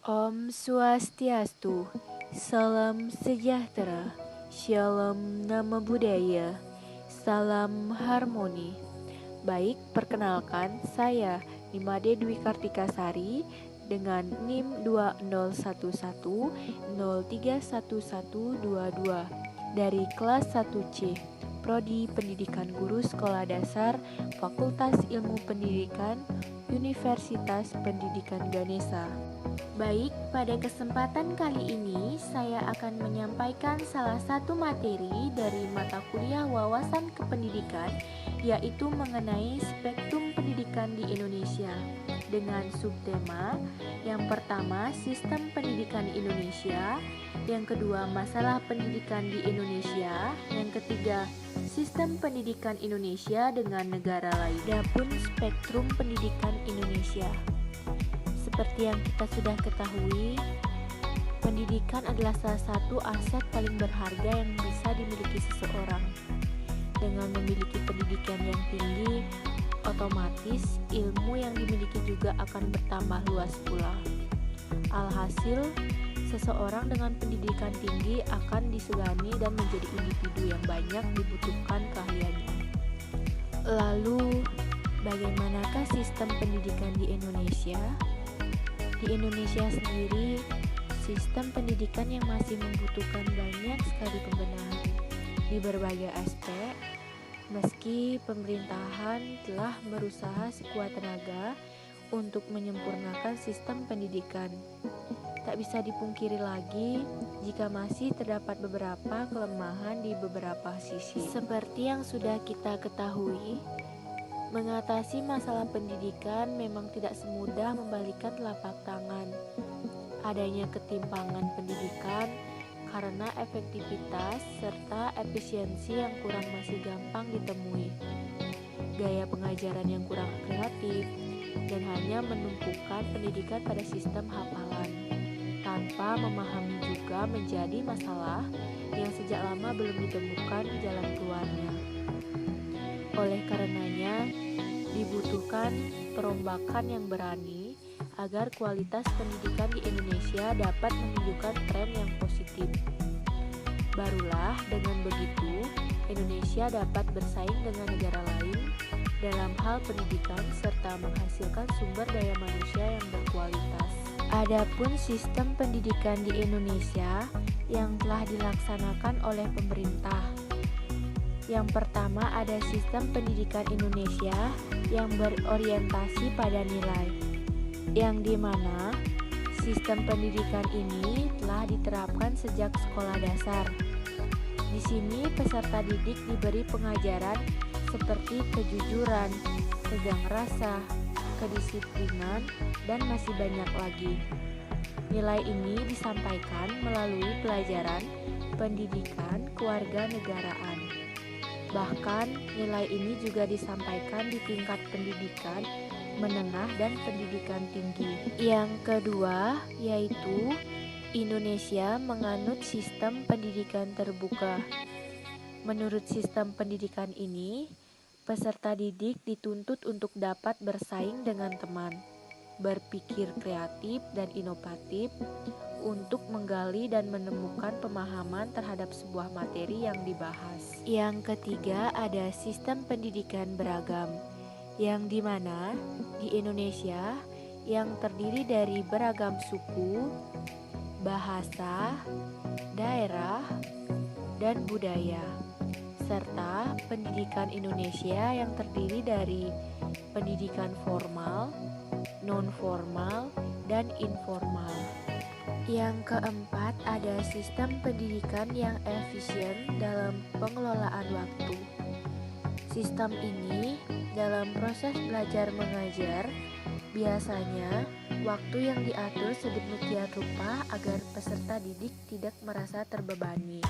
Om Swastiastu, salam sejahtera, shalom nama budaya, salam harmoni. Baik, perkenalkan saya Nimade Dwi Kartikasari dengan NIM 2011031122 dari kelas 1C, Prodi Pendidikan Guru Sekolah Dasar, Fakultas Ilmu Pendidikan, Universitas Pendidikan Ganesha. Baik, pada kesempatan kali ini saya akan menyampaikan salah satu materi dari mata kuliah wawasan kependidikan, yaitu mengenai spektrum pendidikan di Indonesia dengan subtema yang pertama sistem pendidikan di Indonesia, yang kedua masalah pendidikan di Indonesia, yang ketiga sistem pendidikan Indonesia dengan negara lain. Adapun spektrum pendidikan Indonesia, seperti yang kita sudah ketahui, pendidikan adalah salah satu aset paling berharga yang bisa dimiliki seseorang. Dengan memiliki pendidikan yang tinggi, otomatis ilmu yang dimiliki juga akan bertambah luas pula. Alhasil, seseorang dengan pendidikan tinggi akan disegani dan menjadi individu yang banyak dibutuhkan keahliannya. Lalu, bagaimanakah sistem pendidikan di Indonesia? Di Indonesia sendiri, sistem pendidikan yang masih membutuhkan banyak sekali pembenahan di berbagai aspek. Meski pemerintahan telah berusaha sekuat tenaga untuk menyempurnakan sistem pendidikan, tak bisa dipungkiri lagi jika masih terdapat beberapa kelemahan di beberapa sisi. Seperti yang sudah kita ketahui, mengatasi masalah pendidikan memang tidak semudah membalikan telapak tangan. Adanya ketimpangan pendidikan karena efektivitas serta efisiensi yang kurang masih gampang ditemui, gaya pengajaran yang kurang kreatif, dan hanya menumpukan pendidikan pada sistem hafalan tanpa memahami juga menjadi masalah yang sejak lama belum ditemukan jalan keluarnya. Oleh karenanya, dibutuhkan perombakan yang berani agar kualitas pendidikan di Indonesia dapat menunjukkan tren yang positif. Barulah dengan begitu, Indonesia dapat bersaing dengan negara lain dalam hal pendidikan serta menghasilkan sumber daya manusia yang berkualitas. Adapun sistem pendidikan di Indonesia yang telah dilaksanakan oleh pemerintah. Yang pertama ada sistem pendidikan Indonesia yang berorientasi pada nilai, yang dimana sistem pendidikan ini telah diterapkan sejak sekolah dasar. Di sini peserta didik diberi pengajaran seperti kejujuran, tegang rasa, kedisiplinan, dan masih banyak lagi. Nilai ini disampaikan melalui pelajaran pendidikan kewarganegaraan. Bahkan nilai ini juga disampaikan di tingkat pendidikan menengah dan pendidikan tinggi. Yang kedua yaitu Indonesia menganut sistem pendidikan terbuka. Menurut sistem pendidikan ini, peserta didik dituntut untuk dapat bersaing dengan teman, berpikir kreatif dan inovatif untuk menggali dan menemukan pemahaman terhadap sebuah materi yang dibahas. Yang ketiga ada sistem pendidikan beragam, yang dimana di Indonesia yang terdiri dari beragam suku, bahasa, daerah, dan budaya, serta pendidikan Indonesia yang terdiri dari pendidikan formal, non-formal, dan informal. Yang keempat ada sistem pendidikan yang efisien dalam pengelolaan waktu. Sistem ini dalam proses belajar mengajar biasanya waktu yang diatur sedemikian rupa agar peserta didik tidak merasa terbebani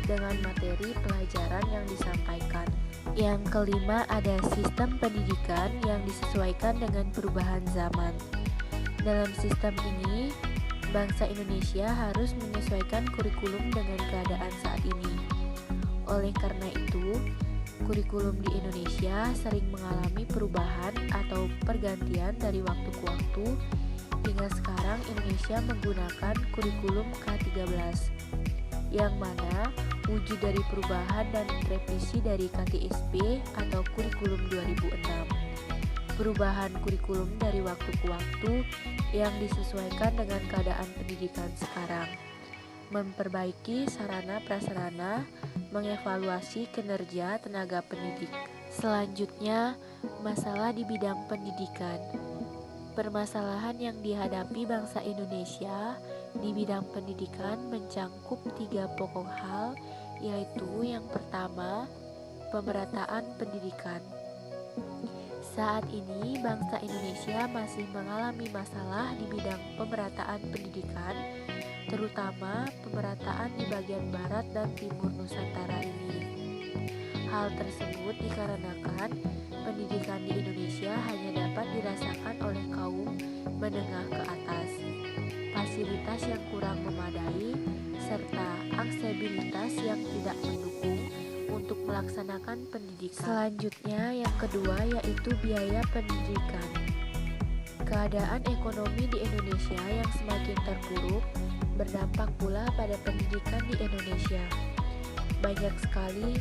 dengan materi pelajaran yang disampaikan. Yang kelima ada sistem pendidikan yang disesuaikan dengan perubahan zaman. Dalam sistem ini, bangsa Indonesia harus menyesuaikan kurikulum dengan keadaan saat ini. Oleh karena itu, kurikulum di Indonesia sering mengalami perubahan atau pergantian dari waktu ke waktu hingga sekarang Indonesia menggunakan kurikulum K13, yang mana wujud dari perubahan dan revisi dari KTSP atau kurikulum 2006. Perubahan kurikulum dari waktu ke waktu yang disesuaikan dengan keadaan pendidikan sekarang, memperbaiki sarana prasarana, mengevaluasi kinerja tenaga pendidik. Selanjutnya, masalah di bidang pendidikan. Permasalahan yang dihadapi bangsa Indonesia di bidang pendidikan mencangkup 3 pokok hal, yaitu yang pertama, pemerataan pendidikan. Saat ini bangsa Indonesia masih mengalami masalah di bidang pemerataan pendidikan, terutama pemerataan di bagian barat dan timur Nusantara ini. Hal tersebut dikarenakan pendidikan di Indonesia hanya dapat dirasakan oleh kaum menengah ke atas, fasilitas yang kurang memadai, serta aksesibilitas yang tidak mendukung untuk melaksanakan pendidikan. Selanjutnya, yang kedua yaitu biaya pendidikan. Keadaan ekonomi di Indonesia yang semakin terpuruk berdampak pula pada pendidikan di Indonesia. Banyak sekali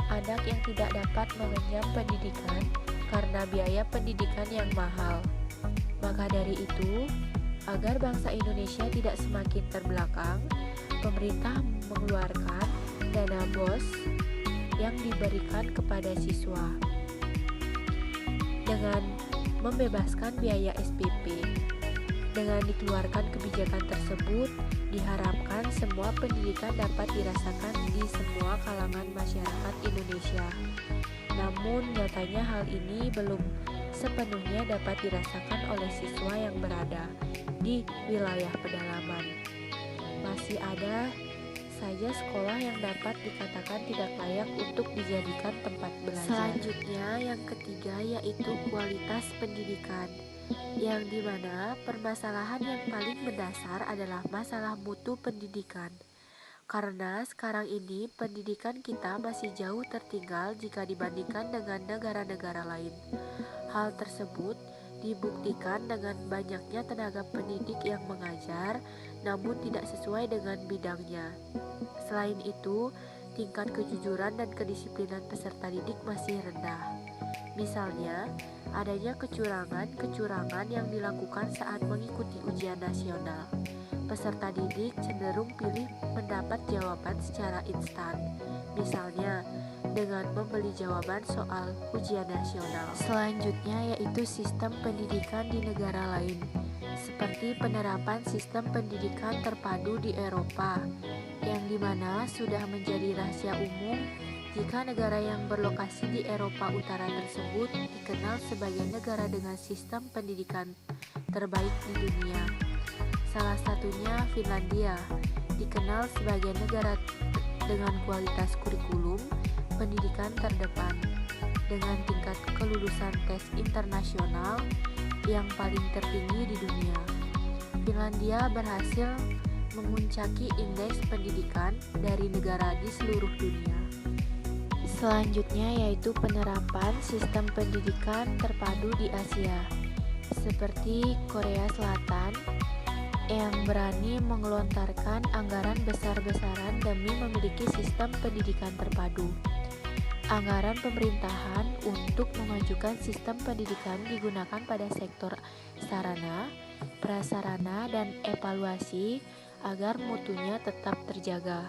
anak yang tidak dapat mengenyam pendidikan karena biaya pendidikan yang mahal. Maka dari itu, agar bangsa Indonesia tidak semakin terbelakang, pemerintah mengeluarkan dana BOS yang diberikan kepada siswa dengan membebaskan biaya SPP. Dengan dikeluarkan kebijakan tersebut, diharapkan semua pendidikan dapat dirasakan di semua kalangan masyarakat Indonesia. Namun nyatanya hal ini belum sepenuhnya dapat dirasakan oleh siswa yang berada di wilayah pedalaman. Masih ada saja sekolah yang dapat dikatakan tidak layak untuk dijadikan tempat belajar. Selanjutnya, yang ketiga yaitu kualitas pendidikan, yang dimana permasalahan yang paling mendasar adalah masalah mutu pendidikan. Karena sekarang ini pendidikan kita masih jauh tertinggal jika dibandingkan dengan negara-negara lain. Hal tersebut dibuktikan dengan banyaknya tenaga pendidik yang mengajar namun tidak sesuai dengan bidangnya. Selain itu, tingkat kejujuran dan kedisiplinan peserta didik masih rendah. Misalnya, adanya kecurangan yang dilakukan saat mengikuti ujian nasional. Peserta didik cenderung pilih mendapat jawaban secara instan, misalnya dengan membeli jawaban soal ujian nasional. Selanjutnya yaitu sistem pendidikan di negara lain, seperti penerapan sistem pendidikan terpadu di Eropa, yang dimana sudah menjadi rahasia umum jika negara yang berlokasi di Eropa Utara tersebut dikenal sebagai negara dengan sistem pendidikan terbaik di dunia. Salah satunya Finlandia, dikenal sebagai negara dengan kualitas kurikulum pendidikan terdepan, dengan tingkat kelulusan tes internasional yang paling tertinggi di dunia. Finlandia berhasil memuncaki indeks pendidikan dari negara di seluruh dunia. Selanjutnya yaitu penerapan sistem pendidikan terpadu di Asia, seperti Korea Selatan yang berani mengelontarkan anggaran besar-besaran demi memiliki sistem pendidikan terpadu. Anggaran pemerintahan untuk memajukan sistem pendidikan digunakan pada sektor sarana, prasarana, dan evaluasi agar mutunya tetap terjaga.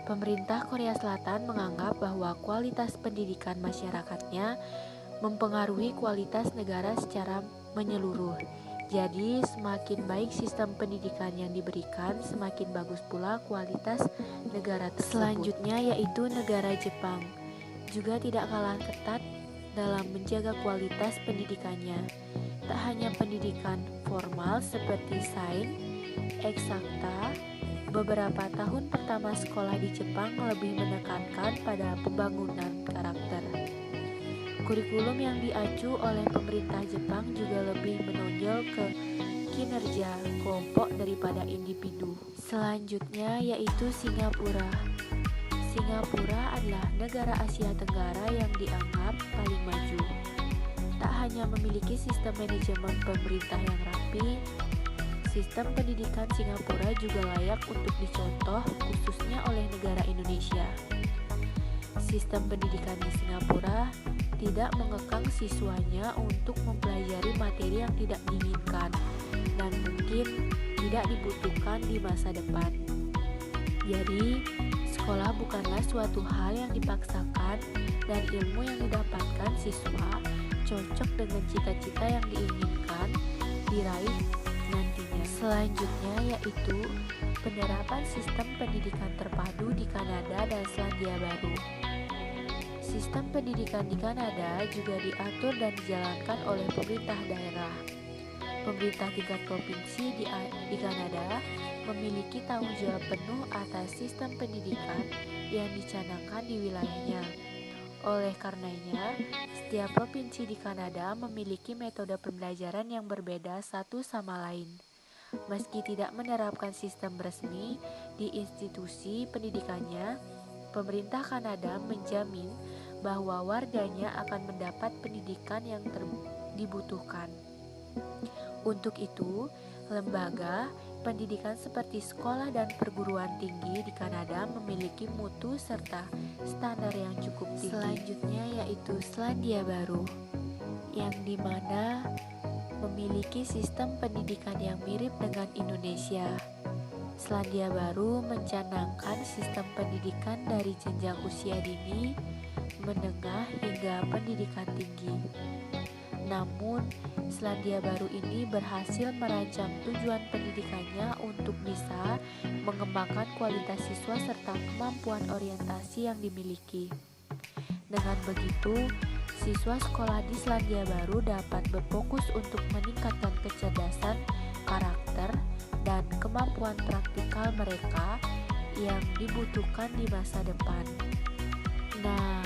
Pemerintah Korea Selatan menganggap bahwa kualitas pendidikan masyarakatnya mempengaruhi kualitas negara secara menyeluruh. Jadi, semakin baik sistem pendidikan yang diberikan, semakin bagus pula kualitas negara tersebut. Selanjutnya yaitu negara Jepang, juga tidak kalah ketat dalam menjaga kualitas pendidikannya. Tak hanya pendidikan formal seperti sains, eksakta, beberapa tahun pertama sekolah di Jepang lebih menekankan pada pembangunan karakter. Kurikulum yang diacu oleh pemerintah Jepang juga lebih menonjol ke kinerja kelompok daripada individu. Selanjutnya yaitu Singapura. Singapura adalah negara Asia Tenggara yang dianggap paling maju. Tak hanya memiliki sistem manajemen pemerintah yang rapi, sistem pendidikan Singapura juga layak untuk dicontoh khususnya oleh negara Indonesia. Sistem pendidikan di Singapura tidak mengekang siswanya untuk mempelajari materi yang tidak diinginkan dan mungkin tidak dibutuhkan di masa depan. Jadi, sekolah bukanlah suatu hal yang dipaksakan dan ilmu yang didapatkan siswa cocok dengan cita-cita yang diinginkan diraih nantinya. Selanjutnya yaitu penerapan sistem pendidikan terpadu di Kanada dan Selandia Baru. Sistem pendidikan di Kanada juga diatur dan dijalankan oleh pemerintah daerah. Pemerintah tingkat provinsi di Kanada memiliki tanggung jawab penuh atas sistem pendidikan yang dicanangkan di wilayahnya. Oleh karenanya, setiap provinsi di Kanada memiliki metode pembelajaran yang berbeda satu sama lain. Meski tidak menerapkan sistem resmi di institusi pendidikannya, pemerintah Kanada menjamin bahwa warganya akan mendapat pendidikan yang dibutuhkan. Untuk itu, lembaga pendidikan seperti sekolah dan perguruan tinggi di Kanada memiliki mutu serta standar yang cukup tinggi. Selanjutnya yaitu Selandia Baru, yang dimana memiliki sistem pendidikan yang mirip dengan Indonesia. Selandia Baru mencanangkan sistem pendidikan dari jenjang usia dini, menengah hingga pendidikan tinggi. Namun, Selandia Baru ini berhasil merancang tujuan pendidikannya untuk bisa mengembangkan kualitas siswa serta kemampuan orientasi yang dimiliki. Dengan begitu, siswa sekolah di Selandia Baru dapat berfokus untuk meningkatkan kecerdasan, karakter, dan kemampuan praktikal mereka yang dibutuhkan di masa depan. Nah,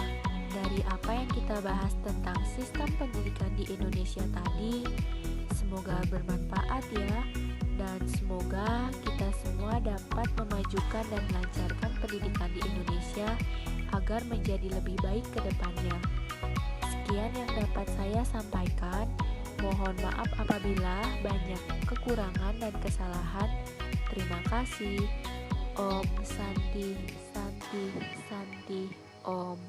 dari apa yang kita bahas tentang sistem pendidikan di Indonesia tadi, semoga bermanfaat ya, dan semoga kita semua dapat memajukan dan melancarkan pendidikan di Indonesia agar menjadi lebih baik ke depannya. Sekian yang dapat saya sampaikan. Mohon maaf apabila banyak kekurangan dan kesalahan. Terima kasih. Om Santi Santi Santi Om.